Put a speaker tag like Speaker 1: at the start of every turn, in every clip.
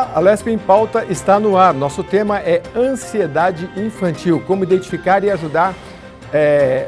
Speaker 1: Olá, a Lesp em Pauta está no ar. Nosso tema é ansiedade infantil, como identificar e ajudar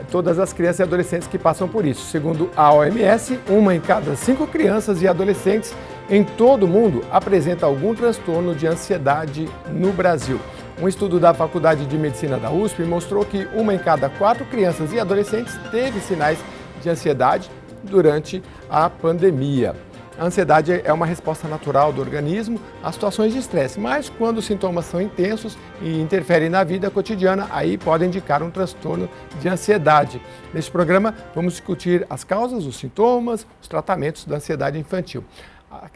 Speaker 1: todas as crianças e adolescentes que passam por isso. Segundo a OMS, 1 em cada 5 crianças e adolescentes em todo o mundo apresenta algum transtorno de ansiedade no Brasil. Um estudo da Faculdade de Medicina da USP mostrou que 1 em cada 4 crianças e adolescentes teve sinais de ansiedade durante a pandemia. A ansiedade é uma resposta natural do organismo a situações de estresse, mas quando os sintomas são intensos e interferem na vida cotidiana, aí pode indicar um transtorno de ansiedade. Neste programa, vamos discutir as causas, os sintomas, os tratamentos da ansiedade infantil.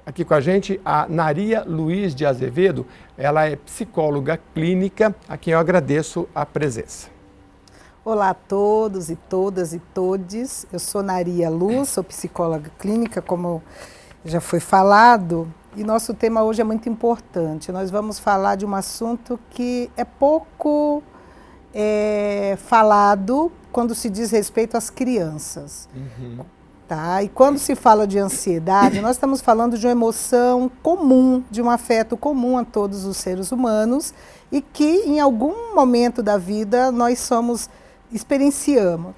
Speaker 1: Aqui com a gente, a Naria Luiz de Azevedo, ela é psicóloga clínica, a quem eu agradeço a presença.
Speaker 2: Olá a todos e todas e todes, eu sou Naria Luz, sou psicóloga clínica, como já foi falado, e nosso tema hoje é muito importante. Nós vamos falar de um assunto que é pouco falado quando se diz respeito às crianças. Tá? E quando se fala de ansiedade, nós estamos falando de uma emoção comum, de um afeto comum a todos os seres humanos e que em algum momento da vida nós experienciamos.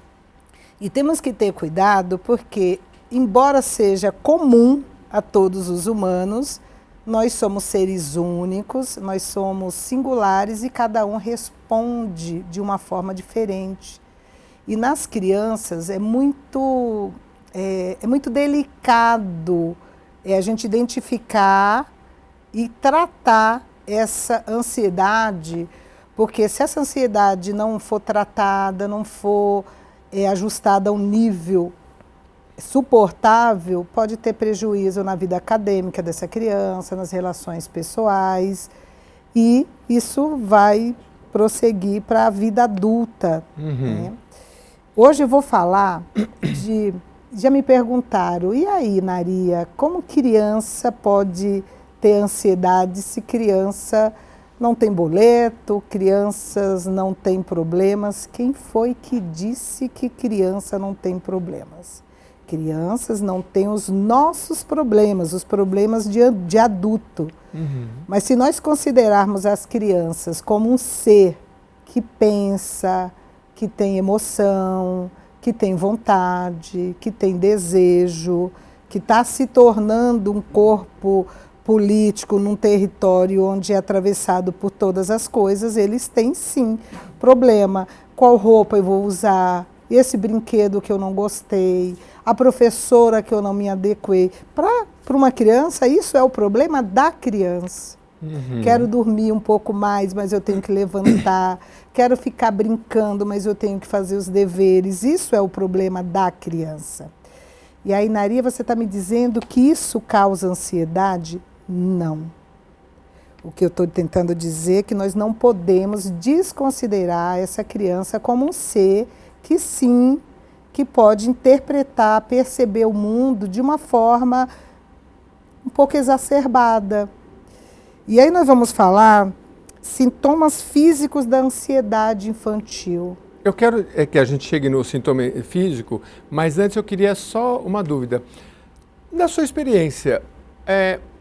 Speaker 2: E temos que ter cuidado porque, embora seja comum a todos os humanos, nós somos seres únicos, nós somos singulares e cada um responde de uma forma diferente. E nas crianças é muito delicado a gente identificar e tratar essa ansiedade, porque se essa ansiedade não for tratada, não for ajustada a um nível suportável, pode ter prejuízo na vida acadêmica dessa criança, nas relações pessoais, e isso vai prosseguir para a vida adulta. Né? Hoje eu vou falar de... Já me perguntaram, e aí, Naria, como criança pode ter ansiedade se criança não tem boleto, crianças não têm problemas? Quem foi que disse que criança não tem problemas? Crianças não têm os nossos problemas, os problemas de adulto. Mas se nós considerarmos as crianças como um ser que pensa, que tem emoção, que tem vontade, que tem desejo, que está se tornando um corpo político num território onde é atravessado por todas as coisas, eles têm sim problema. Qual roupa eu vou usar? Esse brinquedo que eu não gostei, a professora que eu não me adequei. Para uma criança, isso é o problema da criança. Quero dormir um pouco mais, mas eu tenho que levantar. Quero ficar brincando, mas eu tenho que fazer os deveres. Isso é o problema da criança. E aí, Naria, você está me dizendo que isso causa ansiedade? Não. O que eu estou tentando dizer é que nós não podemos desconsiderar essa criança como um ser que sim, que pode interpretar, perceber o mundo de uma forma um pouco exacerbada. E aí nós vamos falar sintomas físicos da ansiedade infantil.
Speaker 1: Eu quero que a gente chegue no sintoma físico, mas antes eu queria só uma dúvida. Na sua experiência,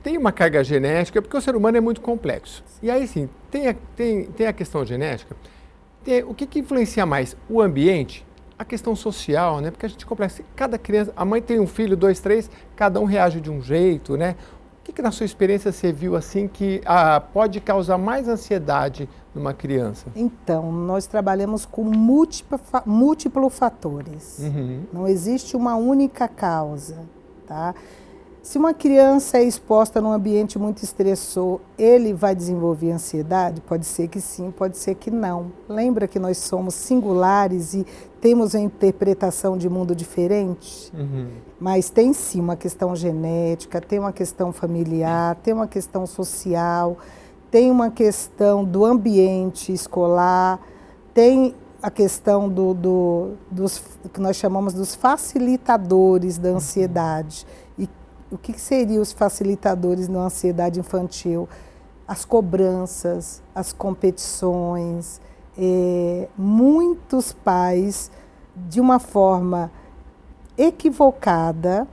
Speaker 1: tem uma carga genética, porque o ser humano é muito complexo. E aí sim, tem a questão genética. O que influencia mais? O ambiente? A questão social, né? Porque a gente complexo. Cada criança, a mãe tem um filho, 2, 3, cada um reage de um jeito, né? O que na sua experiência você viu assim que pode causar mais ansiedade numa criança?
Speaker 2: Então, nós trabalhamos com múltiplos fatores. Não existe uma única causa, tá? Se uma criança é exposta num ambiente muito estressor, ele vai desenvolver ansiedade? Pode ser que sim, pode ser que não. Lembra que nós somos singulares e temos uma interpretação de mundo diferente? Mas tem sim uma questão genética, tem uma questão familiar, tem uma questão social, tem uma questão do ambiente escolar, tem a questão dos que nós chamamos dos facilitadores da ansiedade. E o que seriam os facilitadores da ansiedade infantil? As cobranças, as competições. Muitos pais, de uma forma equivocada,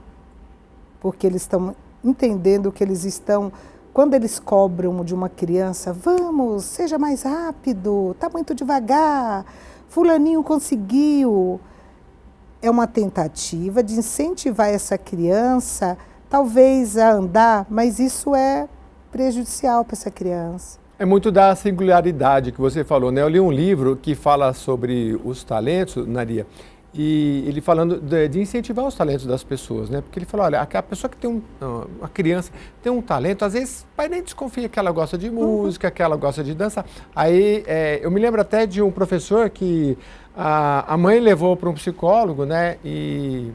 Speaker 2: porque eles estão entendendo que eles estão quando eles cobram de uma criança, vamos, seja mais rápido, está muito devagar, fulaninho conseguiu. É uma tentativa de incentivar essa criança, talvez a andar, mas isso é prejudicial para essa criança.
Speaker 1: É muito da singularidade que você falou, né? Eu li um livro que fala sobre os talentos, Naria, e ele falando de incentivar os talentos das pessoas, né? Porque ele falou, olha, a pessoa que tem uma criança tem um talento, às vezes o pai nem desconfia que ela gosta de música, que ela gosta de dançar. Aí eu me lembro até de um professor que a mãe levou para um psicólogo, né? E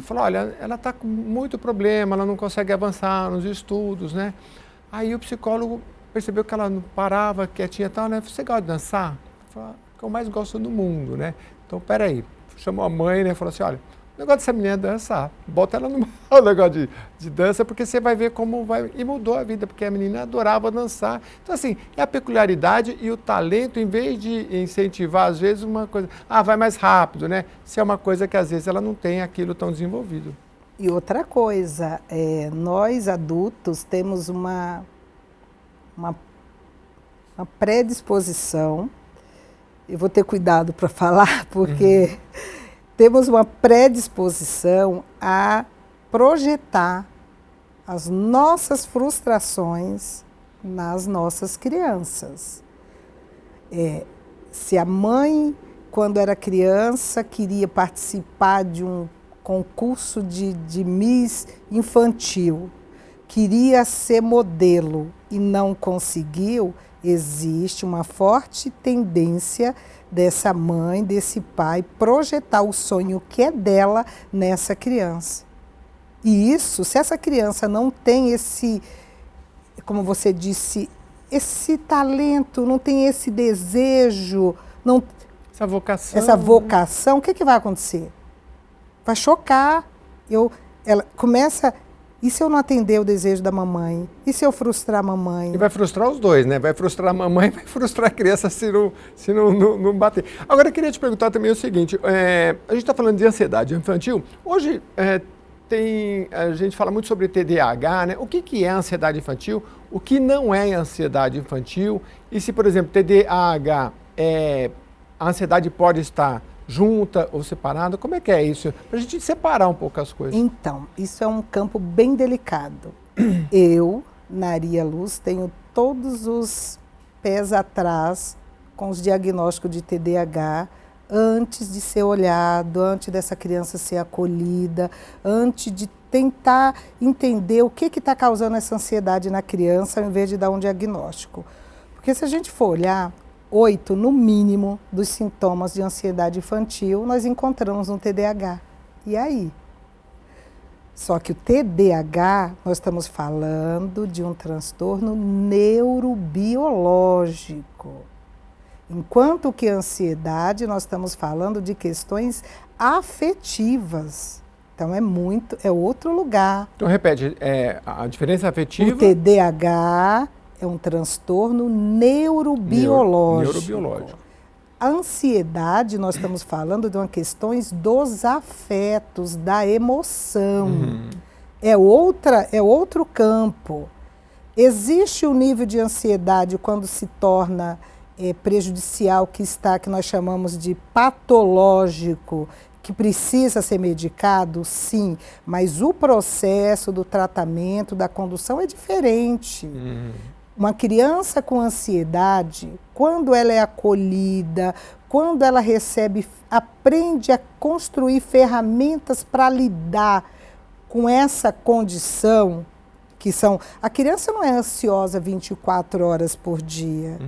Speaker 1: falou, olha, ela está com muito problema, ela não consegue avançar nos estudos, né? Aí o psicólogo percebeu que ela não parava, quietinha e tal, né? Você gosta de dançar? Falou, que eu mais gosto do mundo, né? Então, peraí, chamou a mãe, né? Falou assim, olha, o negócio dessa menina é dançar, bota ela no negócio de dança, porque você vai ver como vai... E mudou a vida, porque a menina adorava dançar. Então, assim, é a peculiaridade e o talento, em vez de incentivar, às vezes, uma coisa... vai mais rápido, né? Se é uma coisa que, às vezes, ela não tem aquilo tão desenvolvido.
Speaker 2: E outra coisa, nós adultos temos uma predisposição, eu vou ter cuidado para falar, porque temos uma predisposição a projetar as nossas frustrações nas nossas crianças. Se a mãe, quando era criança, queria participar de um concurso de Miss infantil, queria ser modelo e não conseguiu, existe uma forte tendência dessa mãe, desse pai, projetar o sonho que é dela nessa criança. E isso, se essa criança não tem esse, como você disse, esse talento, não tem esse desejo, não, essa vocação, o que vai acontecer? Vai chocar. Ela começa... E se eu não atender o desejo da mamãe? E se eu frustrar a mamãe?
Speaker 1: E vai frustrar os dois, né? Vai frustrar a mamãe e vai frustrar a criança se não bater. Agora, eu queria te perguntar também o seguinte, a gente está falando de ansiedade infantil. Hoje, a gente fala muito sobre TDAH, né? O que é ansiedade infantil? O que não é ansiedade infantil? E se, por exemplo, TDAH, a ansiedade pode estar junta ou separada? Como é que é isso? Para a gente separar um pouco as coisas.
Speaker 2: Então, isso é um campo bem delicado. Eu, Naria Luz, tenho todos os pés atrás com os diagnósticos de TDAH antes de ser olhado, antes dessa criança ser acolhida, antes de tentar entender o que está causando essa ansiedade na criança, ao invés de dar um diagnóstico. Porque se a gente for olhar, 8, no mínimo, dos sintomas de ansiedade infantil, nós encontramos no TDAH. E aí? Só que o TDAH, nós estamos falando de um transtorno neurobiológico. Enquanto que a ansiedade, nós estamos falando de questões afetivas. Então, é outro lugar.
Speaker 1: Então, repete, a diferença afetiva...
Speaker 2: O TDAH... é um transtorno neurobiológico. A ansiedade, nós estamos falando de uma questões dos afetos, da emoção. É outro campo. Existe um nível de ansiedade quando se torna prejudicial, que nós chamamos de patológico, que precisa ser medicado, sim, mas o processo do tratamento, da condução é diferente. Uma criança com ansiedade, quando ela é acolhida, quando ela aprende a construir ferramentas para lidar com essa condição, que são... A criança não é ansiosa 24 horas por dia,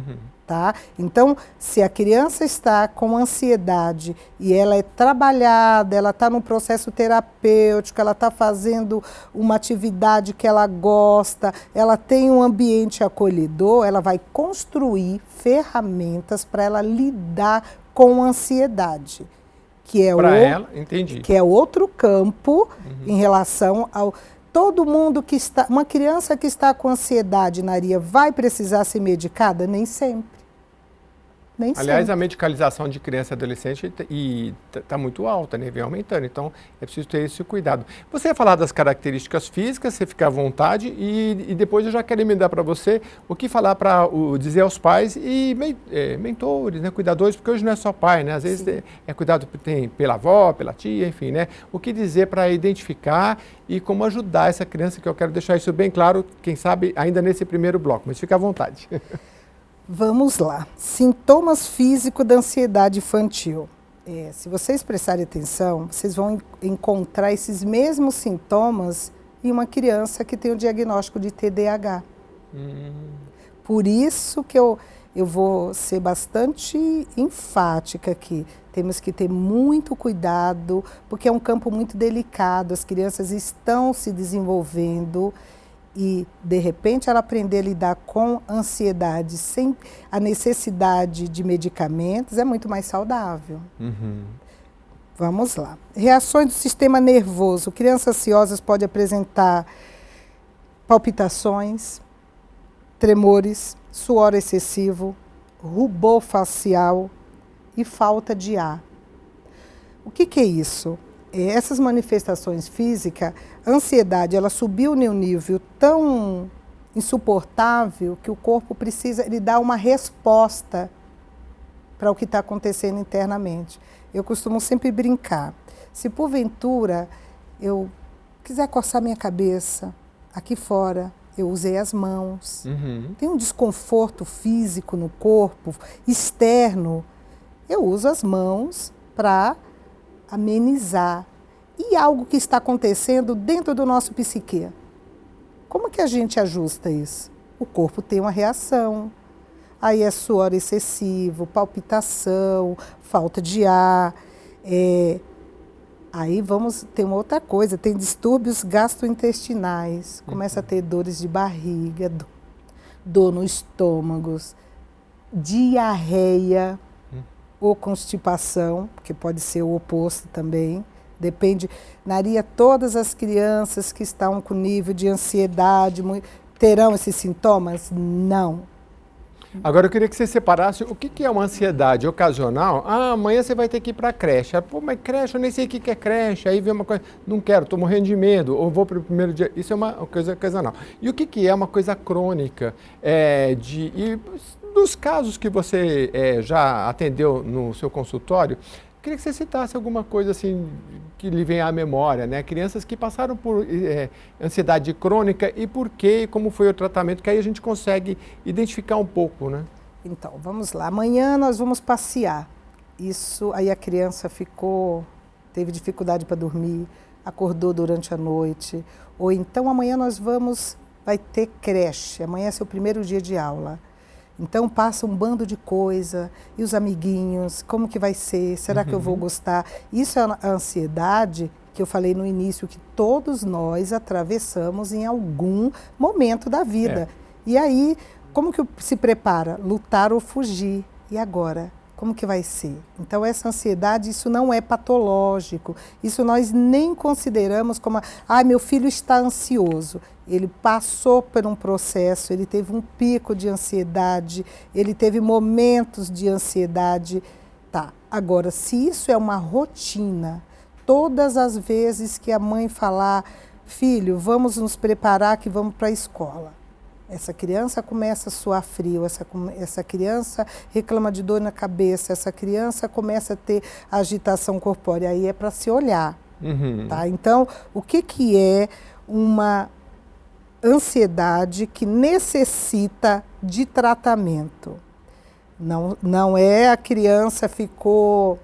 Speaker 2: tá? Então, se a criança está com ansiedade e ela é trabalhada, ela está num processo terapêutico, ela está fazendo uma atividade que ela gosta, ela tem um ambiente acolhedor, ela vai construir ferramentas para ela lidar com a ansiedade, que é outro campo em relação ao... Todo mundo que está... Uma criança que está com ansiedade, Naria, vai precisar ser medicada? Nem sempre. Nem
Speaker 1: Aliás,
Speaker 2: sempre.
Speaker 1: a medicalização de criança e adolescente está muito alta, né? Vem aumentando, então é preciso ter esse cuidado. Você ia falar das características físicas, você fica à vontade, e depois eu já quero emendar para você o que falar para dizer aos pais e mentores, né? Cuidadores, porque hoje não é só pai, né? Às vezes é cuidado pela avó, pela tia, enfim, né? O que dizer para identificar e como ajudar essa criança, que eu quero deixar isso bem claro, quem sabe ainda nesse primeiro bloco, mas fica à vontade.
Speaker 2: Vamos lá. Sintomas físicos da ansiedade infantil. Se vocês prestarem atenção, vocês vão encontrar esses mesmos sintomas em uma criança que tem o diagnóstico de TDAH. Por isso que eu vou ser bastante enfática aqui. Temos que ter muito cuidado, porque é um campo muito delicado, as crianças estão se desenvolvendo e, de repente, ela aprender a lidar com ansiedade sem a necessidade de medicamentos é muito mais saudável. Vamos lá. Reações do sistema nervoso. Crianças ansiosas podem apresentar palpitações, tremores, suor excessivo, rubor facial e falta de ar. O que é isso? Essas manifestações físicas, a ansiedade, ela subiu em um nível tão insuportável que o corpo precisa lhe dar uma resposta para o que está acontecendo internamente. Eu costumo sempre brincar. Se porventura eu quiser coçar minha cabeça aqui fora, eu usei as mãos. Tem um desconforto físico no corpo, externo, eu uso as mãos para amenizar. E algo que está acontecendo dentro do nosso psique. Como que a gente ajusta isso? O corpo tem uma reação. Aí é suor excessivo, palpitação, falta de ar. Aí vamos ter uma outra coisa, tem distúrbios gastrointestinais. Começa a ter dores de barriga, dor no estômago, diarreia ou constipação, que pode ser o oposto também. Depende, Naria, todas as crianças que estão com nível de ansiedade terão esses sintomas? Não.
Speaker 1: Agora eu queria que você separasse o que é uma ansiedade ocasional. Amanhã você vai ter que ir para a creche. Pô, mas creche, eu nem sei o que é creche. Aí vem uma coisa, não quero, estou morrendo de medo, ou vou para o primeiro dia. Isso é uma coisa ocasional. E o que é uma coisa crônica? E dos casos que você já atendeu no seu consultório, queria que você citasse alguma coisa assim que lhe venha à memória, né? Crianças que passaram por ansiedade crônica e por quê, como foi o tratamento, que aí a gente consegue identificar um pouco, né?
Speaker 2: Então, vamos lá. Amanhã nós vamos passear. Isso, aí a criança teve dificuldade para dormir, acordou durante a noite. Ou então amanhã vai ter creche, amanhã é seu primeiro dia de aula. Então passa um bando de coisa, e os amiguinhos, como que vai ser? Será que eu vou gostar? Isso é a ansiedade que eu falei no início, que todos nós atravessamos em algum momento da vida. E aí, como que se prepara? Lutar ou fugir. E agora? Como que vai ser? Então essa ansiedade, isso não é patológico, isso nós nem consideramos como, meu filho está ansioso. Ele passou por um processo, ele teve um pico de ansiedade, ele teve momentos de ansiedade. Tá, agora, se isso é uma rotina, todas as vezes que a mãe falar, filho, vamos nos preparar que vamos para a escola. Essa criança começa a suar frio, essa criança reclama de dor na cabeça, essa criança começa a ter agitação corpórea, aí é para se olhar. Tá? Então, o que é uma ansiedade que necessita de tratamento? Não é a criança ficou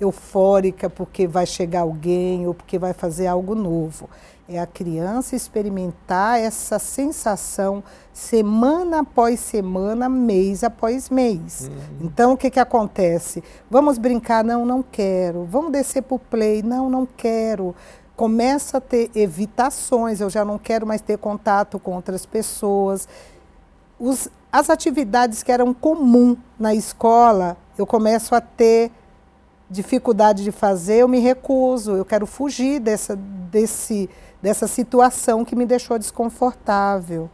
Speaker 2: eufórica porque vai chegar alguém ou porque vai fazer algo novo. É a criança experimentar essa sensação semana após semana, mês após mês. Então, o que acontece? Vamos brincar? Não quero. Vamos descer para o play? Não quero. Começa a ter evitações, eu já não quero mais ter contato com outras pessoas. As atividades que eram comuns na escola, eu começo a ter dificuldade de fazer, eu me recuso, eu quero fugir dessa situação que me deixou desconfortável.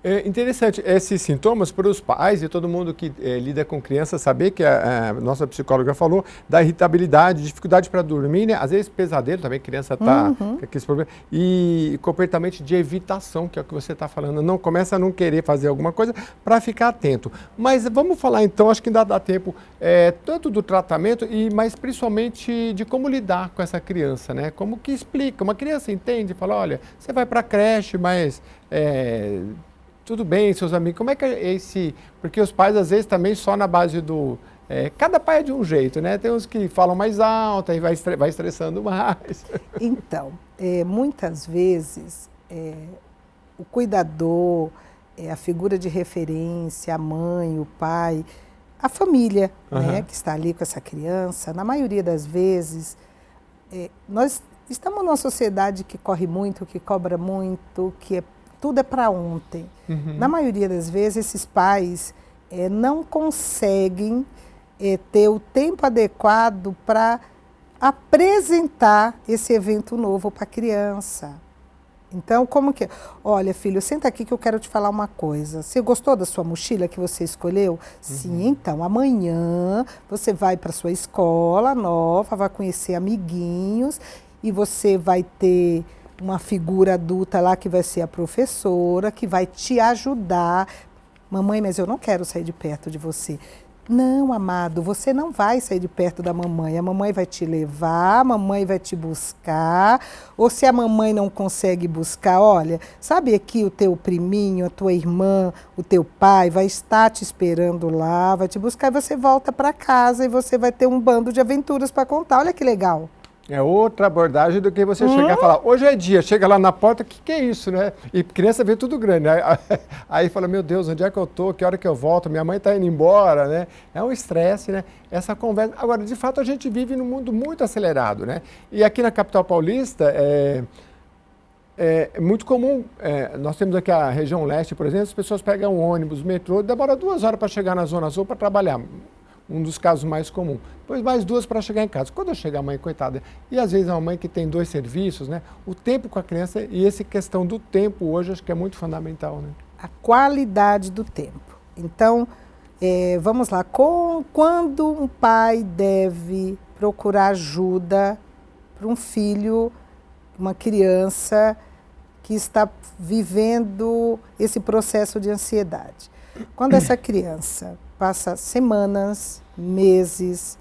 Speaker 1: É interessante esses sintomas para os pais e todo mundo que lida com crianças saber que a nossa psicóloga falou da irritabilidade, dificuldade para dormir, né? Às vezes pesadelo também, criança está com aqueles problemas, e comportamento de evitação, que é o que você está falando, não começa a não querer fazer alguma coisa para ficar atento. Mas vamos falar então, acho que ainda dá tempo, tanto do tratamento, mas principalmente de como lidar com essa criança, né? Como que explica, uma criança entende, fala, olha, você vai para a creche, mas... tudo bem, seus amigos, como é que é esse... Porque os pais, às vezes, também só na base do... cada pai é de um jeito, né? Tem uns que falam mais alto, aí vai estressando mais.
Speaker 2: Então, muitas vezes, o cuidador, a figura de referência, a mãe, o pai, a família, né, que está ali com essa criança, na maioria das vezes, nós estamos numa sociedade que corre muito, que cobra muito, tudo é para ontem. Na maioria das vezes, esses pais não conseguem ter o tempo adequado para apresentar esse evento novo para a criança. Então, como que... Olha, filho, senta aqui que eu quero te falar uma coisa. Você gostou da sua mochila que você escolheu? Sim, então, amanhã você vai para a sua escola nova, vai conhecer amiguinhos e você vai ter... uma figura adulta lá que vai ser a professora, que vai te ajudar. Mamãe, mas eu não quero sair de perto de você. Não, amado, você não vai sair de perto da mamãe. A mamãe vai te levar, a mamãe vai te buscar. Ou se a mamãe não consegue buscar, olha, sabe aqui o teu priminho, a tua irmã, o teu pai vai estar te esperando lá, vai te buscar e você volta para casa e você vai ter um bando de aventuras para contar. Olha que legal.
Speaker 1: É outra abordagem do que você chegar e falar, hoje é dia, chega lá na porta, o que é isso, né? E criança vê tudo grande, né? Aí fala, meu Deus, onde é que eu tô? Que hora que eu volto? Minha mãe está indo embora, né? É um estresse, né? Essa conversa. Agora, de fato, a gente vive num mundo muito acelerado, né? E aqui na capital paulista, é muito comum, nós temos aqui a região leste, por exemplo, as pessoas pegam um ônibus, metrô, demora 2 horas para chegar na Zona Sul para trabalhar. Um dos casos mais comuns. Depois mais 2 para chegar em casa. Quando chega a mãe, coitada, e às vezes é uma mãe que tem 2 serviços, né? O tempo com a criança e essa questão do tempo hoje acho que é muito fundamental, né?
Speaker 2: A qualidade do tempo. Então, vamos lá. Quando um pai deve procurar ajuda para um filho, uma criança que está vivendo esse processo de ansiedade? Quando essa criança passa semanas, meses,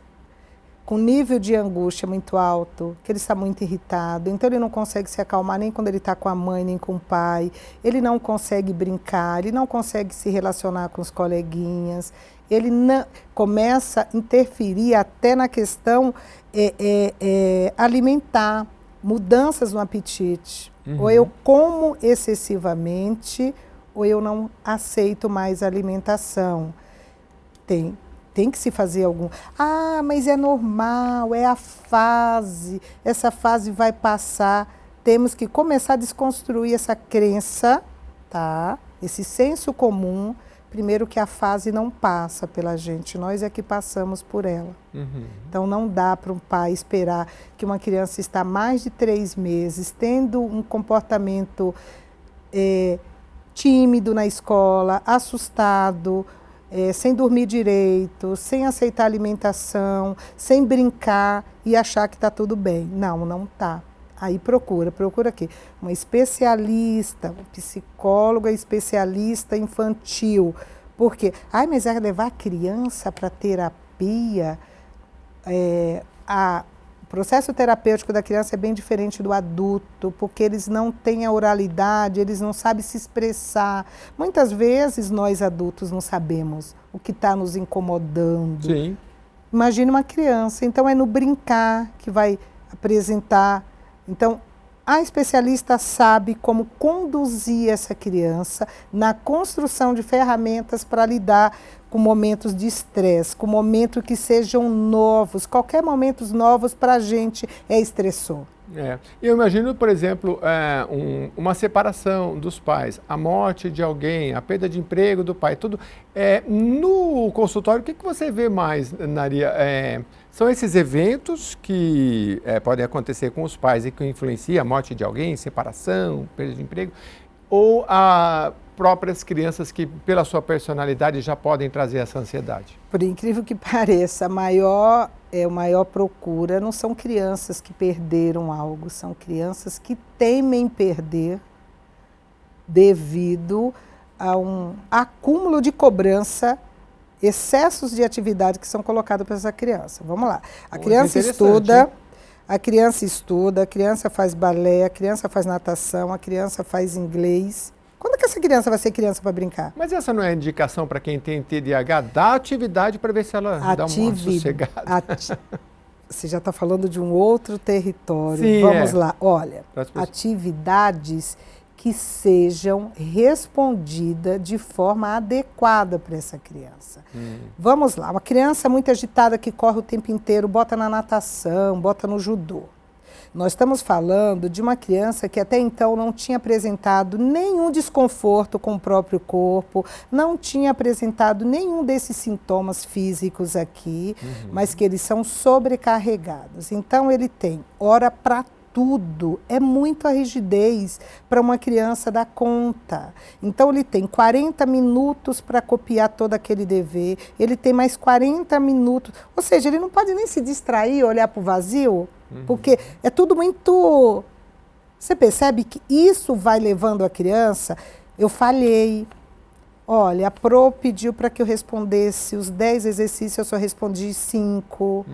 Speaker 2: com nível de angústia muito alto, que ele está muito irritado, então ele não consegue se acalmar nem quando ele está com a mãe, nem com o pai, ele não consegue brincar, ele não consegue se relacionar com os coleguinhas, ele não, começa a interferir até na questão alimentar, mudanças no apetite. Ou eu como excessivamente, ou eu não aceito mais a alimentação. Tem que se fazer algum... Ah, mas é normal, é a fase, essa fase vai passar. Temos que começar a desconstruir essa crença, tá? Esse senso comum, primeiro que a fase não passa pela gente, nós é que passamos por ela. Então não dá para um pai esperar que uma criança está mais de 3 meses tendo um comportamento tímido na escola, assustado, sem dormir direito, sem aceitar alimentação, sem brincar e achar que está tudo bem. Não está. Aí procura aqui uma especialista, um psicólogo especialista infantil. Por quê? Mas vai levar a criança para terapia? O processo terapêutico da criança é bem diferente do adulto, porque eles não têm a oralidade, eles não sabem se expressar. Muitas vezes nós adultos não sabemos o que está nos incomodando.
Speaker 1: Sim.
Speaker 2: Imagine uma criança, então é no brincar que vai apresentar. Então, a especialista sabe como conduzir essa criança na construção de ferramentas para lidar com momentos de estresse, com momentos que sejam novos. Qualquer momentos novos para a gente é estressor.
Speaker 1: Eu imagino, por exemplo, uma separação dos pais, a morte de alguém, a perda de emprego do pai, tudo. No consultório, o que você vê mais, Naria? São esses eventos que podem acontecer com os pais e que influenciam a morte de alguém, separação, perda de emprego, ou próprias crianças que, pela sua personalidade, já podem trazer essa ansiedade?
Speaker 2: Por incrível que pareça, a maior procura não são crianças que perderam algo, são crianças que temem perder devido a um acúmulo de cobrança, excessos de atividade que são colocados para essa criança. Vamos lá. A criança estuda, a criança faz balé, a criança faz natação, a criança faz inglês. Quando que essa criança vai ser criança para brincar?
Speaker 1: Mas essa não é indicação para quem tem TDAH? Dá atividade para ver se ela dá uma sossegada.
Speaker 2: Você já está falando de um outro território.
Speaker 1: Sim,
Speaker 2: vamos lá. Olha, atividades que sejam respondidas de forma adequada para essa criança. Vamos lá, uma criança muito agitada que corre o tempo inteiro, bota na natação, bota no judô. Nós estamos falando de uma criança que até então não tinha apresentado nenhum desconforto com o próprio corpo, não tinha apresentado nenhum desses sintomas físicos aqui, mas que eles são sobrecarregados. Então ele tem hora para tudo, é muita rigidez para uma criança dar conta. Então ele tem 40 minutos para copiar todo aquele dever, ele tem mais 40 minutos, ou seja, ele não pode nem se distrair, olhar para o vazio, porque é tudo muito... Você percebe que isso vai levando a criança... Eu falhei. Olha, a Pro pediu para que eu respondesse os 10 exercícios, eu só respondi 5.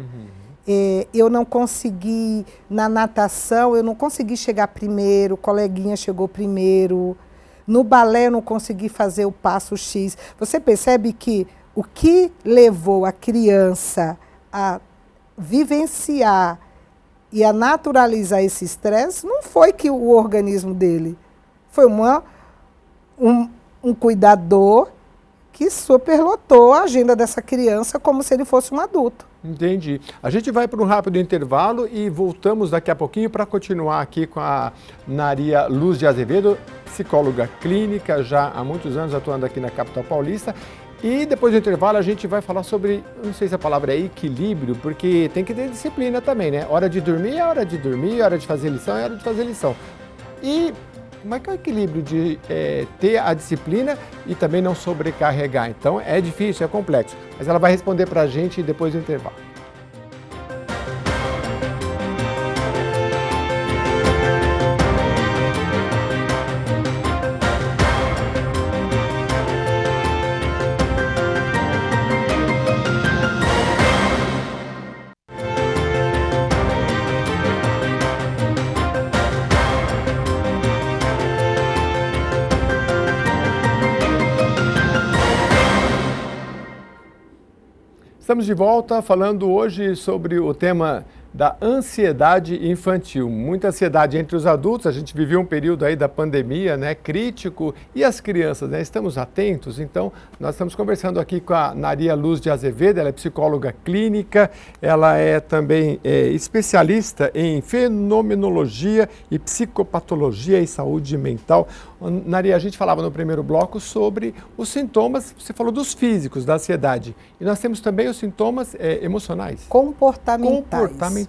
Speaker 2: Eu não consegui, na natação, eu não consegui chegar primeiro, o coleguinha chegou primeiro. No balé eu não consegui fazer o passo X. Você percebe que o que levou a criança a vivenciar e a naturalizar esse estresse não foi que o organismo dele, foi um cuidador que superlotou a agenda dessa criança como se ele fosse um adulto.
Speaker 1: Entendi. A gente vai para um rápido intervalo e voltamos daqui a pouquinho para continuar aqui com a Maria Luz de Azevedo, psicóloga clínica, já há muitos anos atuando aqui na capital paulista. E depois do intervalo a gente vai falar sobre, não sei se a palavra é equilíbrio, porque tem que ter disciplina também, né? Hora de dormir é hora de dormir, hora de fazer lição é hora de fazer lição. E como é que é o equilíbrio de ter a disciplina e também não sobrecarregar? Então é difícil, é complexo. Mas ela vai responder para a gente depois do intervalo. Estamos de volta falando hoje sobre o tema da ansiedade infantil. Muita ansiedade entre os adultos, a gente viveu um período aí da pandemia, né, crítico, e as crianças, né, estamos atentos. Então, nós estamos conversando aqui com a Maria Luz de Azevedo, ela é psicóloga clínica, ela é também especialista em fenomenologia e psicopatologia e saúde mental. Maria, a gente falava no primeiro bloco sobre os sintomas, você falou dos físicos, da ansiedade, e nós temos também os sintomas emocionais. Comportamentais.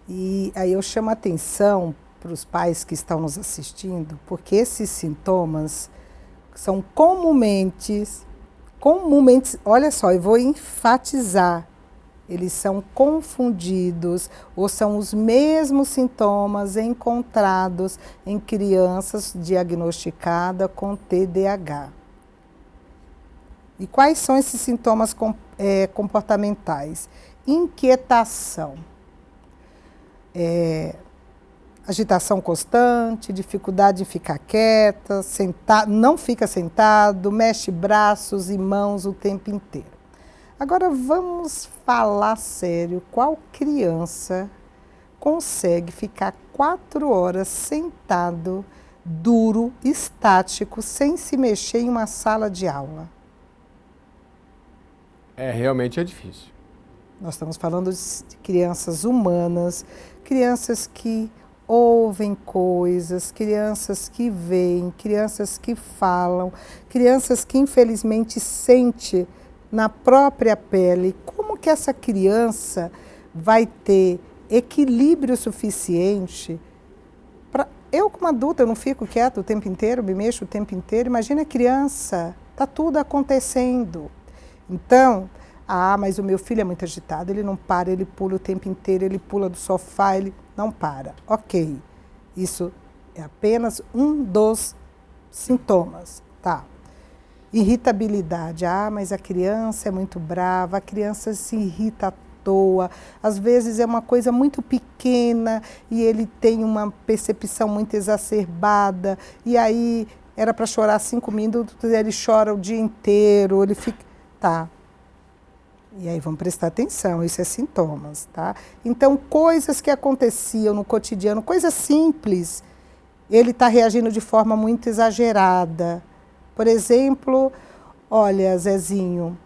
Speaker 2: E aí eu chamo a atenção para os pais que estão nos assistindo, porque esses sintomas são comumente, olha só, eu vou enfatizar, eles são confundidos ou são os mesmos sintomas encontrados em crianças diagnosticadas com TDAH. E quais são esses sintomas comportamentais? Inquietação, agitação constante, dificuldade de ficar quieta, não fica sentado, mexe braços e mãos o tempo inteiro. Agora vamos falar sério, qual criança consegue ficar 4 horas sentado, duro, estático, sem se mexer em uma sala de aula?
Speaker 1: Realmente é difícil.
Speaker 2: Nós estamos falando de crianças humanas, crianças que ouvem coisas, crianças que veem, crianças que falam, crianças que infelizmente sentem na própria pele. Como que essa criança vai ter equilíbrio suficiente Eu, como adulta, eu não fico quieta o tempo inteiro, me mexo o tempo inteiro. Imagina a criança, está tudo acontecendo. Então, mas o meu filho é muito agitado, ele não para, ele pula o tempo inteiro, ele pula do sofá, ele não para. Ok, isso é apenas um dos sintomas, tá? Irritabilidade, mas a criança é muito brava, a criança se irrita à toa, às vezes é uma coisa muito pequena e ele tem uma percepção muito exacerbada, e aí era para chorar 5 minutos, ele chora o dia inteiro, ele fica... Tá. E aí vamos prestar atenção, isso é sintomas, tá? Então, coisas que aconteciam no cotidiano, coisas simples, ele está reagindo de forma muito exagerada. Por exemplo, olha, Zezinho,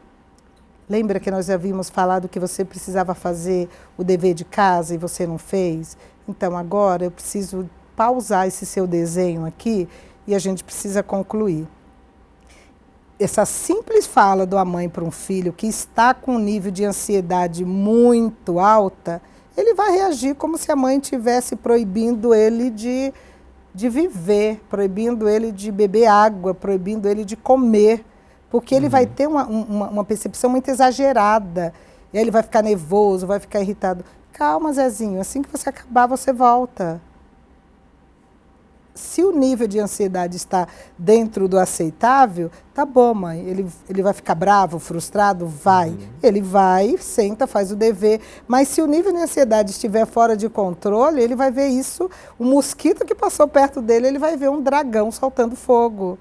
Speaker 2: lembra que nós havíamos falado que você precisava fazer o dever de casa e você não fez? Então, agora eu preciso pausar esse seu desenho aqui e a gente precisa concluir. Essa simples fala de uma mãe para um filho que está com um nível de ansiedade muito alta, ele vai reagir como se a mãe estivesse proibindo ele de viver, proibindo ele de beber água, proibindo ele de comer, porque ele vai ter uma percepção muito exagerada, e aí ele vai ficar nervoso, vai ficar irritado. Calma, Zezinho, assim que você acabar, você volta. Se o nível de ansiedade está dentro do aceitável, tá bom, mãe. Ele vai ficar bravo, frustrado? Vai. Ele vai, senta, faz o dever. Mas se o nível de ansiedade estiver fora de controle, ele vai ver isso, o mosquito que passou perto dele, ele vai ver um dragão soltando fogo.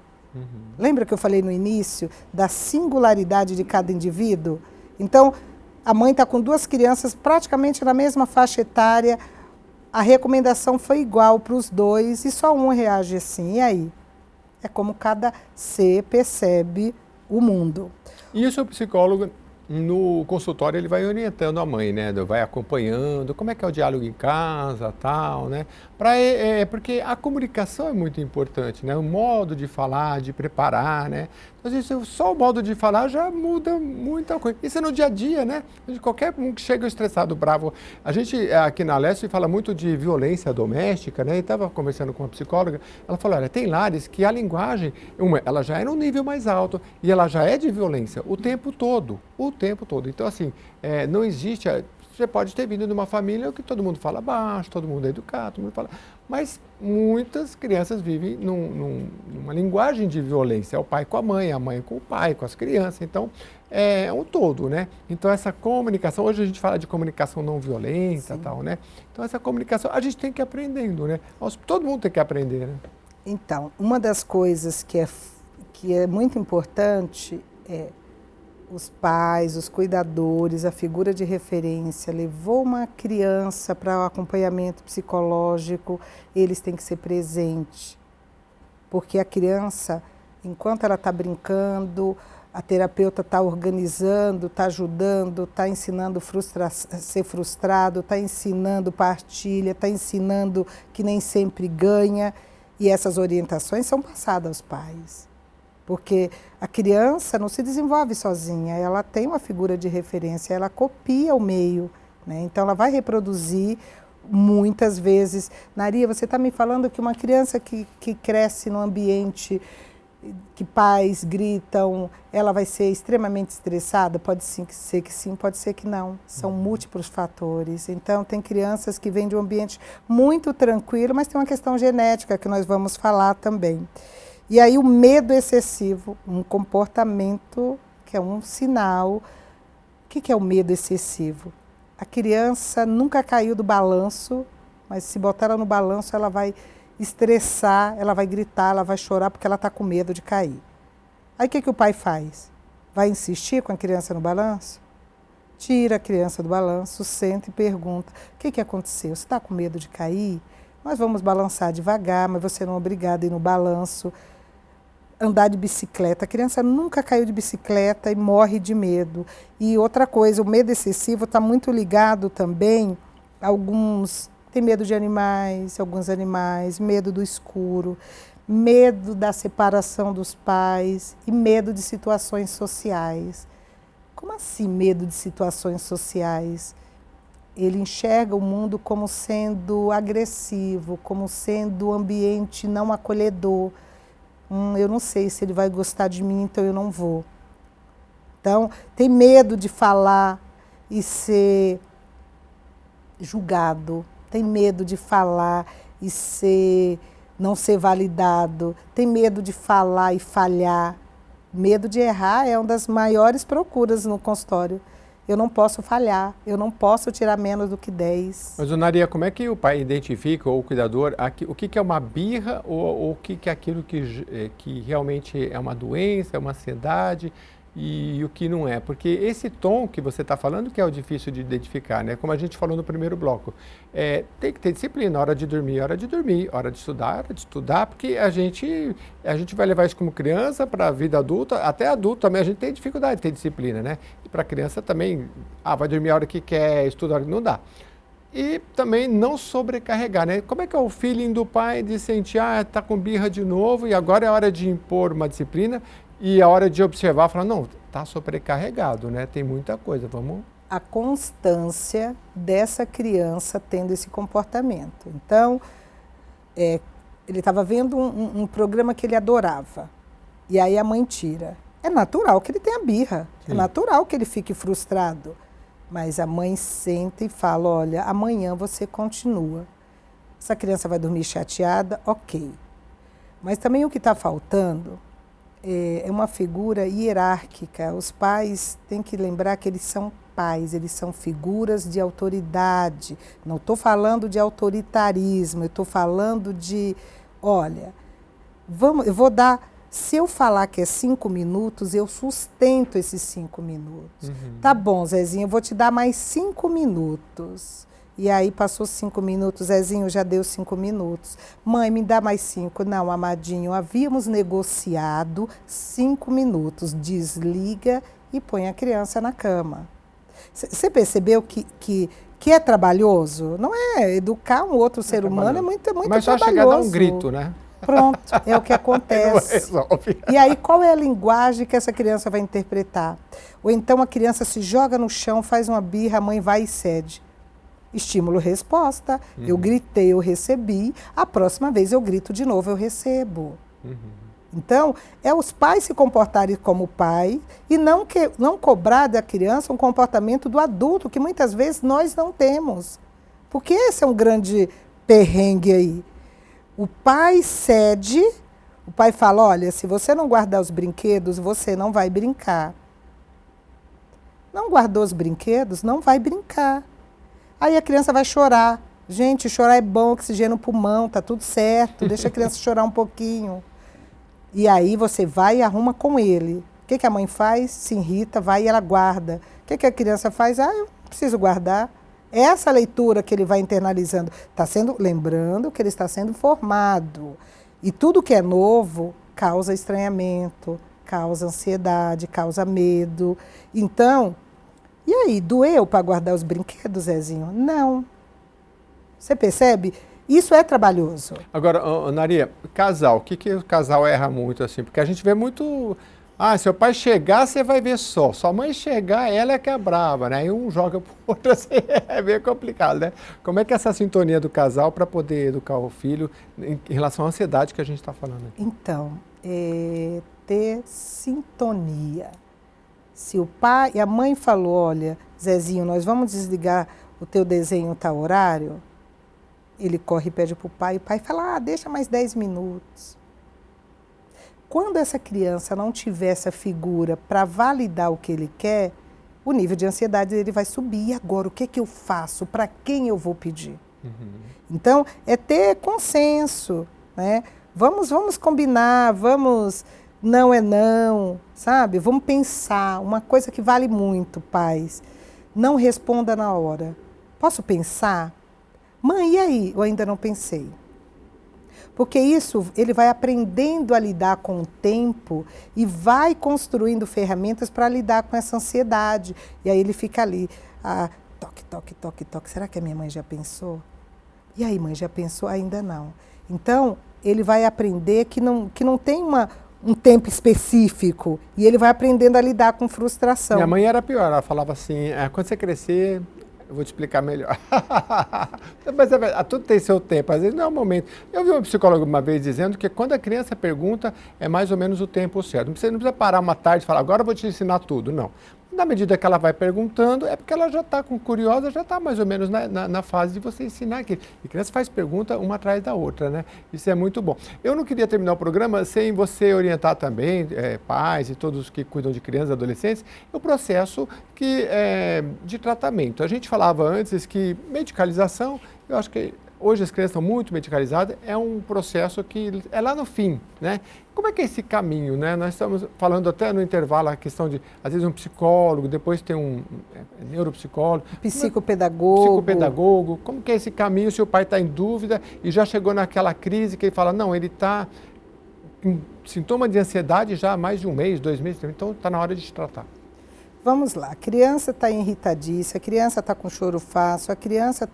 Speaker 2: Lembra que eu falei no início da singularidade de cada indivíduo? Então, a mãe está com 2 crianças praticamente na mesma faixa etária. A recomendação foi igual para os 2 e só um reage assim. E aí? É como cada ser percebe o mundo.
Speaker 1: E o seu psicólogo, no consultório, ele vai orientando a mãe, né? Vai acompanhando, como é que é o diálogo em casa, tal, né? Porque a comunicação é muito importante, né? O modo de falar, de preparar, né? Às vezes, só o modo de falar já muda muita coisa. Isso é no dia a dia, né? Qualquer um que chega estressado, bravo. A gente, aqui na Leste, fala muito de violência doméstica, né? E estava conversando com uma psicóloga, ela falou, olha, tem lares que a linguagem, ela já é num nível mais alto e ela já é de violência o tempo todo. O tempo todo. Então, assim, não existe... Você pode ter vindo de uma família que todo mundo fala baixo, todo mundo é educado, todo mundo fala... Mas muitas crianças vivem numa linguagem de violência. É o pai com a mãe com o pai, com as crianças. Então, é um todo, né? Então, essa comunicação... Hoje a gente fala de comunicação não violenta e tal, né? Então, essa comunicação a gente tem que ir aprendendo, né? Todo mundo tem que aprender, né?
Speaker 2: Então, uma das coisas que é muito importante é... Os pais, os cuidadores, a figura de referência, levou uma criança para o acompanhamento psicológico, eles têm que ser presentes. Porque a criança, enquanto ela está brincando, a terapeuta está organizando, está ajudando, está ensinando a ser frustrado, está ensinando partilha, está ensinando que nem sempre ganha. E essas orientações são passadas aos pais. Porque a criança não se desenvolve sozinha, ela tem uma figura de referência, ela copia o meio, né? Então ela vai reproduzir muitas vezes. Naria, você está me falando que uma criança que cresce num ambiente que pais gritam, ela vai ser extremamente estressada? Pode sim, ser que sim, pode ser que não. São múltiplos fatores. Então tem crianças que vêm de um ambiente muito tranquilo, mas tem uma questão genética que nós vamos falar também. E aí o medo excessivo, um comportamento que é um sinal. O que é o medo excessivo? A criança nunca caiu do balanço, mas se botar ela no balanço, ela vai estressar, ela vai gritar, ela vai chorar porque ela está com medo de cair. Aí o que o pai faz? Vai insistir com a criança no balanço? Tira a criança do balanço, senta e pergunta, o que aconteceu? Você está com medo de cair? Nós vamos balançar devagar, mas você não é obrigado a ir no balanço. Andar de bicicleta. A criança nunca caiu de bicicleta e morre de medo. E outra coisa, o medo excessivo está muito ligado também a alguns... Tem medo de animais, alguns animais, medo do escuro, medo da separação dos pais e medo de situações sociais. Como assim medo de situações sociais? ele enxerga o mundo como sendo agressivo, como sendo um ambiente não acolhedor. Eu não sei se ele vai gostar de mim, então eu não vou. Então, tem medo de falar e ser julgado, tem medo de falar e não ser validado, tem medo de falar e falhar. Medo de errar é uma das maiores procuras no consultório. Eu não posso falhar, eu não posso tirar menos do que 10.
Speaker 1: Mas, Dona Maria, como é que o pai identifica, ou o cuidador, o que é uma birra ou o que é aquilo que realmente é uma doença, é uma ansiedade e o que não é? Porque esse tom que você está falando que é o difícil de identificar, né? Como a gente falou no primeiro bloco. Tem que ter disciplina, hora de dormir, hora de estudar, porque a gente vai levar isso como criança para a vida adulta, até adulto também a gente tem dificuldade de ter disciplina, né? E para criança também, vai dormir a hora que quer, estudar a hora que não dá. E também não sobrecarregar, né? Como é que é o feeling do pai de sentir, tá com birra de novo e agora é hora de impor uma disciplina e a hora de observar, falar, não, tá sobrecarregado, né? Tem muita coisa, vamos...
Speaker 2: A constância dessa criança tendo esse comportamento. Então, ele estava vendo um programa que ele adorava, e aí a mãe tira. É natural que ele tenha birra, é natural que ele fique frustrado, mas a mãe senta e fala, olha, amanhã você continua. Essa criança vai dormir chateada, ok. Mas também o que está faltando é uma figura hierárquica. Os pais têm que lembrar que eles são pais, eles são figuras de autoridade. Não estou falando de autoritarismo, eu estou falando de, olha, eu vou dar, se eu falar que é 5 minutos, eu sustento esses 5 minutos. Tá bom, Zezinho, eu vou te dar mais 5 minutos. E aí passou 5 minutos, Zezinho já deu 5 minutos. Mãe, me dá mais 5. Não, amadinho, havíamos negociado 5 minutos. Desliga e põe a criança na cama. Você percebeu que é trabalhoso? Não é? Educar um outro ser humano é muito trabalhoso.
Speaker 1: Mas só chegar a dar um grito, né?
Speaker 2: Pronto, é o que acontece. E aí, qual é a linguagem que essa criança vai interpretar? Ou então a criança se joga no chão, faz uma birra, a mãe vai e cede. Estímulo-resposta. Eu gritei, eu recebi. A próxima vez eu grito de novo, eu recebo. Então, é os pais se comportarem como pai e não cobrar da criança um comportamento do adulto, que muitas vezes nós não temos. Porque esse é um grande perrengue aí. O pai cede, o pai fala, olha, se você não guardar os brinquedos, você não vai brincar. Não guardou os brinquedos, não vai brincar. Aí a criança vai chorar. Gente, chorar é bom, oxigênio no pulmão, tá tudo certo, deixa a criança chorar um pouquinho. E aí você vai e arruma com ele. O que a mãe faz? Se irrita, vai e ela guarda. O que a criança faz? Eu preciso guardar. Essa leitura que ele vai internalizando, lembrando que ele está sendo formado. E tudo que é novo causa estranhamento, causa ansiedade, causa medo. Então, e aí, doeu para guardar os brinquedos, Zezinho? Não. Você percebe? Isso é trabalhoso.
Speaker 1: Agora, Naria, casal, o que o casal erra muito assim? Porque a gente vê muito... seu pai chegar, você vai ver só. Sua mãe chegar, ela é que é brava, né? E um joga pro outro, assim, é meio complicado, né? Como é que é essa sintonia do casal para poder educar o filho em relação à ansiedade que a gente está falando aqui?
Speaker 2: Então, ter sintonia. Se o pai e a mãe falou, olha, Zezinho, nós vamos desligar o teu desenho tal horário, ele corre e pede para o pai, e o pai fala, deixa mais 10 minutos. Quando essa criança não tiver essa figura para validar o que ele quer, o nível de ansiedade dele vai subir. E agora, o que eu faço? Para quem eu vou pedir? Então, é ter consenso, né? Vamos combinar, não é não, sabe? Vamos pensar. Uma coisa que vale muito, pais, não responda na hora. Posso pensar? Mãe, e aí? Eu ainda não pensei. Porque isso, ele vai aprendendo a lidar com o tempo e vai construindo ferramentas para lidar com essa ansiedade. E aí ele fica ali, toque, toque, toque, toque. Será que a minha mãe já pensou? E aí, mãe, já pensou? Ainda não. Então, ele vai aprender que não tem um tempo específico. E ele vai aprendendo a lidar com frustração.
Speaker 1: Minha mãe era pior, ela falava assim, quando você crescer, Eu vou te explicar melhor. Mas tudo tem seu tempo, às vezes não é o momento. Eu vi uma psicóloga uma vez dizendo que quando a criança pergunta, é mais ou menos o tempo certo. Não precisa parar uma tarde e falar, agora eu vou te ensinar tudo. Não. Na medida que ela vai perguntando, é porque ela já está curiosa, já está mais ou menos na fase de você ensinar aquilo. E a criança faz pergunta uma atrás da outra, né? Isso é muito bom. Eu não queria terminar o programa sem você orientar também, pais e todos que cuidam de crianças e adolescentes, o processo de tratamento. A gente falava antes que medicalização, eu acho que hoje as crianças estão muito medicalizadas, é um processo que é lá no fim, né? Como é que é esse caminho, né? Nós estamos falando até no intervalo a questão de, às vezes, um psicólogo, depois tem um neuropsicólogo.
Speaker 2: Psicopedagogo.
Speaker 1: Como que é esse caminho se o pai está em dúvida e já chegou naquela crise que ele fala, não, ele está com sintoma de ansiedade já há mais de um mês, 2 meses, então está na hora de te tratar.
Speaker 2: Vamos lá, a criança está irritadiça, a criança está com choro fácil, a criança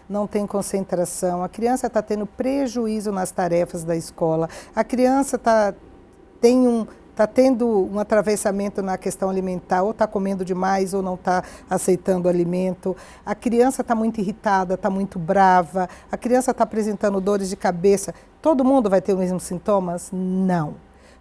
Speaker 2: não tem concentração, a criança está tendo prejuízo nas tarefas da escola, a criança está tendo um atravessamento na questão alimentar, ou está comendo demais ou não está aceitando o alimento, a criança está muito irritada, está muito brava, a criança está apresentando dores de cabeça. Todo mundo vai ter os mesmos sintomas? Não.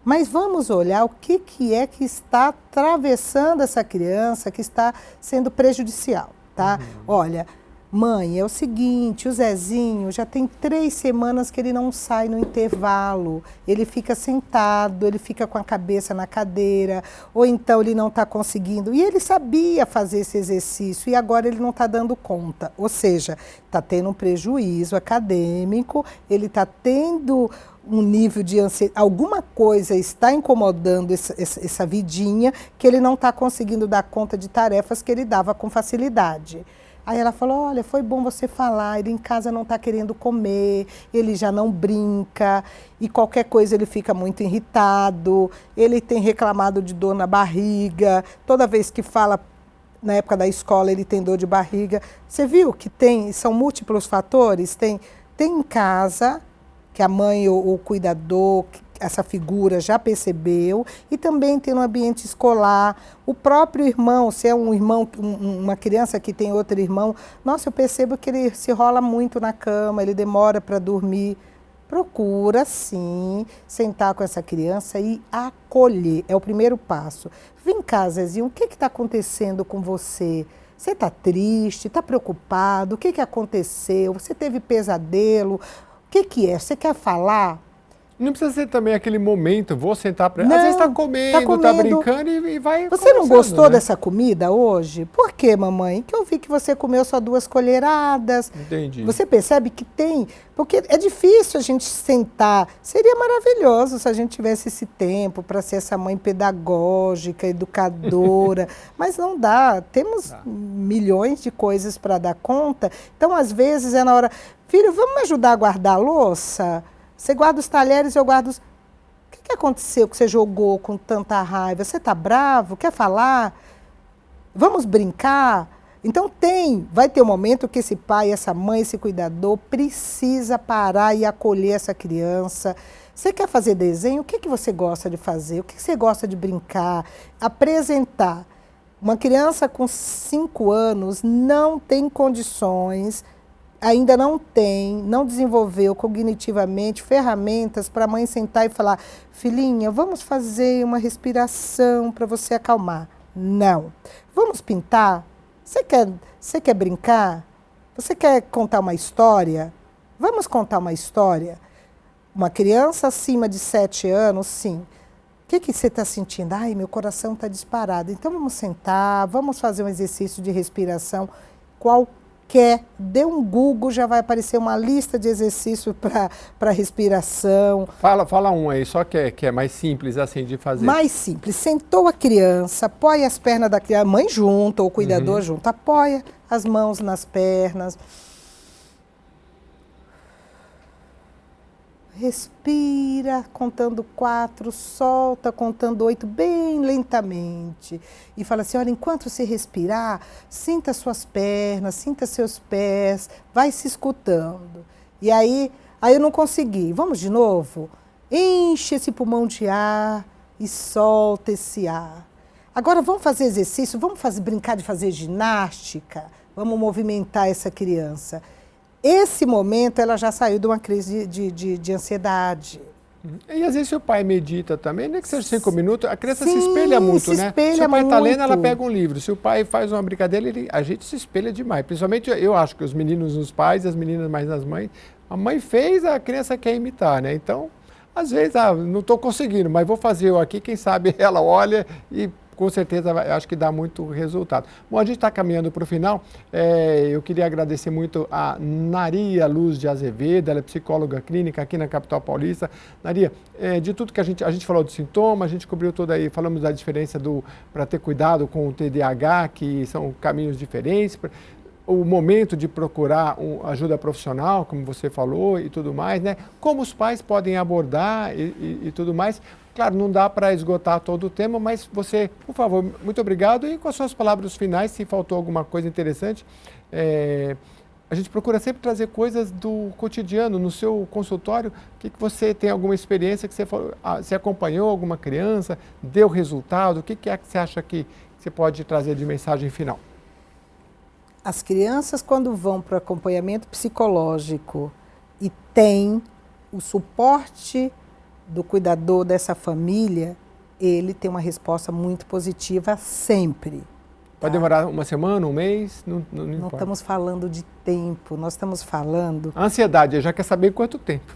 Speaker 2: Mas vamos olhar o que é que está atravessando essa criança, que está sendo prejudicial, tá? Olha, mãe, é o seguinte, o Zezinho já tem 3 semanas que ele não sai no intervalo, ele fica sentado, ele fica com a cabeça na cadeira, ou então ele não está conseguindo, e ele sabia fazer esse exercício e agora ele não está dando conta, ou seja, está tendo um prejuízo acadêmico, ele está tendo um nível de ansiedade, alguma coisa está incomodando essa vidinha que ele não está conseguindo dar conta de tarefas que ele dava com facilidade. Aí ela falou, olha, foi bom você falar, ele em casa não está querendo comer, ele já não brinca, e qualquer coisa ele fica muito irritado, ele tem reclamado de dor na barriga, toda vez que fala, na época da escola, ele tem dor de barriga. Você viu que são múltiplos fatores? Tem em casa, que a mãe ou o cuidador, essa figura já percebeu, e também tem no ambiente escolar, o próprio irmão, se é um irmão, uma criança que tem outro irmão, nossa, eu percebo que ele se rola muito na cama, ele demora para dormir. Procura, sim, sentar com essa criança e acolher, é o primeiro passo. Vem cá, Zezinho, o que está acontecendo com você? Você está triste, está preocupado, o que aconteceu? Você teve pesadelo? O que é? Você quer falar?
Speaker 1: Não precisa ser também aquele momento, vou sentar para... Às vezes está comendo, está brincando e vai...
Speaker 2: Você não gostou dessa comida hoje? Por quê, mamãe? Que eu vi que você comeu só 2 colheradas.
Speaker 1: Entendi.
Speaker 2: Você percebe que tem... Porque é difícil a gente sentar. Seria maravilhoso se a gente tivesse esse tempo para ser essa mãe pedagógica, educadora. Mas não dá. Temos milhões de coisas para dar conta. Então, às vezes, é na hora... Filho, vamos me ajudar a guardar a louça? Você guarda os talheres, eu guardo os... O que aconteceu que você jogou com tanta raiva? Você está bravo? Quer falar? Vamos brincar? Então vai ter um momento que esse pai, essa mãe, esse cuidador precisa parar e acolher essa criança. Você quer fazer desenho? O que você gosta de fazer? O que você gosta de brincar? Apresentar. Uma criança com 5 anos não tem condições... ainda não desenvolveu cognitivamente ferramentas para a mãe sentar e falar, filhinha, vamos fazer uma respiração para você acalmar. Não. Vamos pintar? Você quer brincar? Você quer contar uma história? Vamos contar uma história? Uma criança acima de 7 anos, sim. O que você está sentindo? Ai, meu coração está disparado. Então vamos sentar, vamos fazer um exercício de respiração dê um Google, já vai aparecer uma lista de exercícios para respiração.
Speaker 1: Fala um aí, só que é mais simples assim de fazer.
Speaker 2: Mais simples. Sentou a criança, apoia as pernas da criança, mãe junto ou o cuidador junto, apoia as mãos nas pernas. Respira, contando 4, solta, contando 8, bem lentamente. E fala assim, olha, enquanto você respirar, sinta suas pernas, sinta seus pés, vai se escutando. E aí eu não consegui. Vamos de novo? Enche esse pulmão de ar e solta esse ar. Agora vamos fazer exercício, vamos brincar de fazer ginástica? vamos movimentar essa criança. Esse momento ela já saiu de uma crise de ansiedade.
Speaker 1: E às vezes se o pai medita também, nem que seja 5 minutos, a criança se espelha muito, né?
Speaker 2: Espelha
Speaker 1: se o pai está
Speaker 2: muito.
Speaker 1: lendo, ela pega um livro. Se o pai faz uma brincadeira, a gente se espelha demais. Principalmente eu acho que os meninos nos pais, as meninas mais nas mães. A mãe fez, a criança quer imitar, né? Então, às vezes, não estou conseguindo, mas vou fazer eu aqui, quem sabe ela olha e com certeza acho que dá muito resultado. Bom, a gente está caminhando para o final. Eu queria agradecer muito a Naria Luz de Azevedo, ela é psicóloga clínica aqui na capital paulista. Naria, de tudo que a gente falou de sintoma, a gente cobriu tudo aí, falamos da diferença para ter cuidado com o TDAH, que são caminhos diferentes, o momento de procurar ajuda profissional, como você falou, e tudo mais, né? Como os pais podem abordar e tudo mais. Claro, não dá para esgotar todo o tema, mas você, por favor, muito obrigado. E com as suas palavras finais, se faltou alguma coisa interessante, a gente procura sempre trazer coisas do cotidiano, no seu consultório. Que você tem alguma experiência que você acompanhou alguma criança, deu resultado? O que é que você acha que você pode trazer de mensagem final?
Speaker 2: As crianças, quando vão para o acompanhamento psicológico e tem o suporte do cuidador dessa família, ele tem uma resposta muito positiva sempre.
Speaker 1: Pode demorar uma semana, um mês? Não
Speaker 2: estamos falando de tempo, nós estamos falando...
Speaker 1: A ansiedade, já quer saber quanto tempo.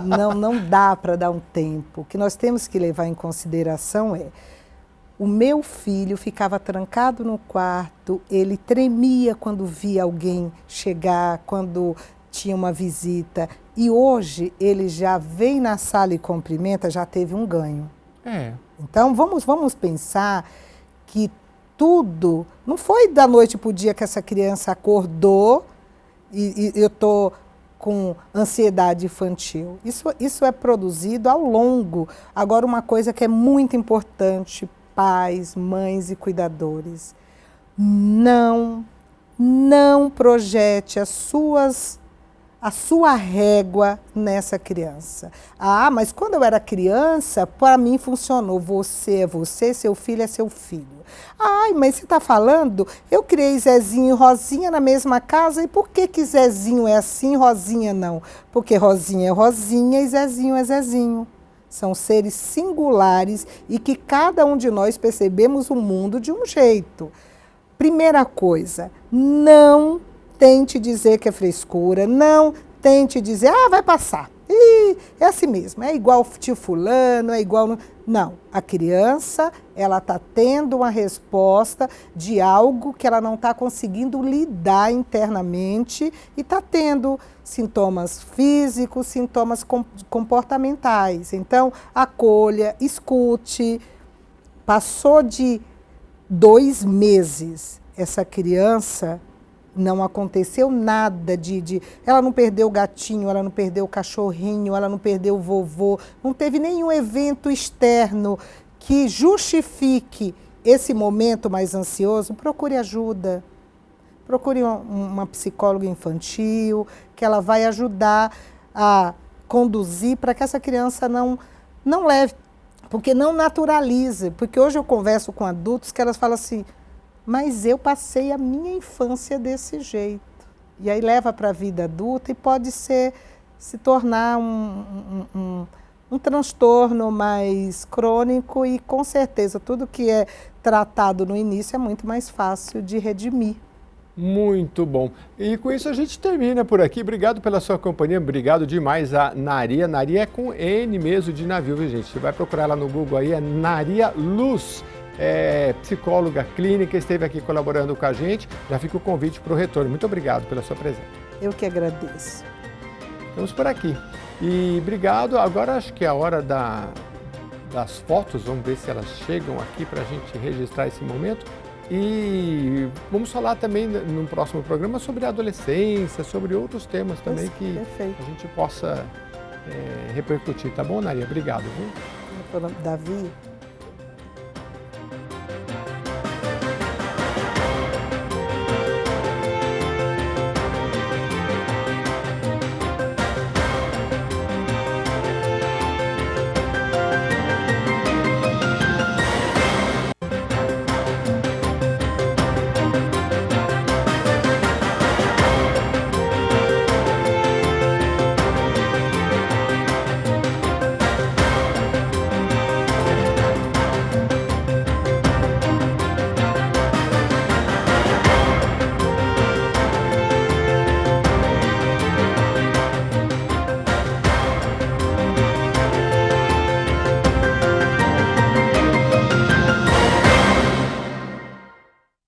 Speaker 2: Não dá para dar um tempo. O que nós temos que levar em consideração é... O meu filho ficava trancado no quarto, ele tremia quando via alguém chegar, quando tinha uma visita. E hoje ele já vem na sala e cumprimenta, já teve um ganho. Então vamos pensar que tudo, não foi da noite para o dia que essa criança acordou e eu estou com ansiedade infantil. Isso é produzido ao longo. Agora, uma coisa que é muito importante, pais, mães e cuidadores, não projete a sua régua nessa criança. Ah, mas quando eu era criança, para mim funcionou. Você é você, seu filho é seu filho. Ai, mas você está falando, eu criei Zezinho e Rosinha na mesma casa, e por que Zezinho é assim e Rosinha não? Porque Rosinha é Rosinha e Zezinho é Zezinho. São seres singulares e que cada um de nós percebemos o mundo de um jeito. Primeira coisa, não tente dizer que é frescura, não tente dizer, vai passar. É assim mesmo, é igual o tio fulano, é igual... Não, a criança, ela está tendo uma resposta de algo que ela não está conseguindo lidar internamente e está tendo sintomas físicos, sintomas comportamentais. Então, acolha, escute. Passou de 2 meses, essa criança... Não aconteceu nada ela não perdeu o gatinho, ela não perdeu o cachorrinho, ela não perdeu o vovô, não teve nenhum evento externo que justifique esse momento mais ansioso. Procure ajuda. Procure uma psicóloga infantil, que ela vai ajudar a conduzir para que essa criança não leve, porque não naturalize. Porque hoje eu converso com adultos que elas falam assim, mas eu passei a minha infância desse jeito. E aí leva para a vida adulta e pode se tornar um transtorno mais crônico e, com certeza, tudo que é tratado no início é muito mais fácil de redimir.
Speaker 1: Muito bom. E com isso a gente termina por aqui. Obrigado pela sua companhia, obrigado demais a Naria. Naria é com N mesmo de navio, viu, gente? Você vai procurar lá no Google aí, é Naria Luz. Psicóloga clínica, esteve aqui colaborando com a gente. Já fica o convite para o retorno. Muito obrigado pela sua presença.
Speaker 2: Eu que agradeço.
Speaker 1: Vamos por aqui. E obrigado. Agora acho que é a hora das fotos. Vamos ver se elas chegam aqui para a gente registrar esse momento. E vamos falar também no próximo programa sobre a adolescência, sobre outros temas também que
Speaker 2: perfeito.
Speaker 1: A gente possa repercutir. Tá bom, Naria? Obrigado. Viu?
Speaker 2: Davi.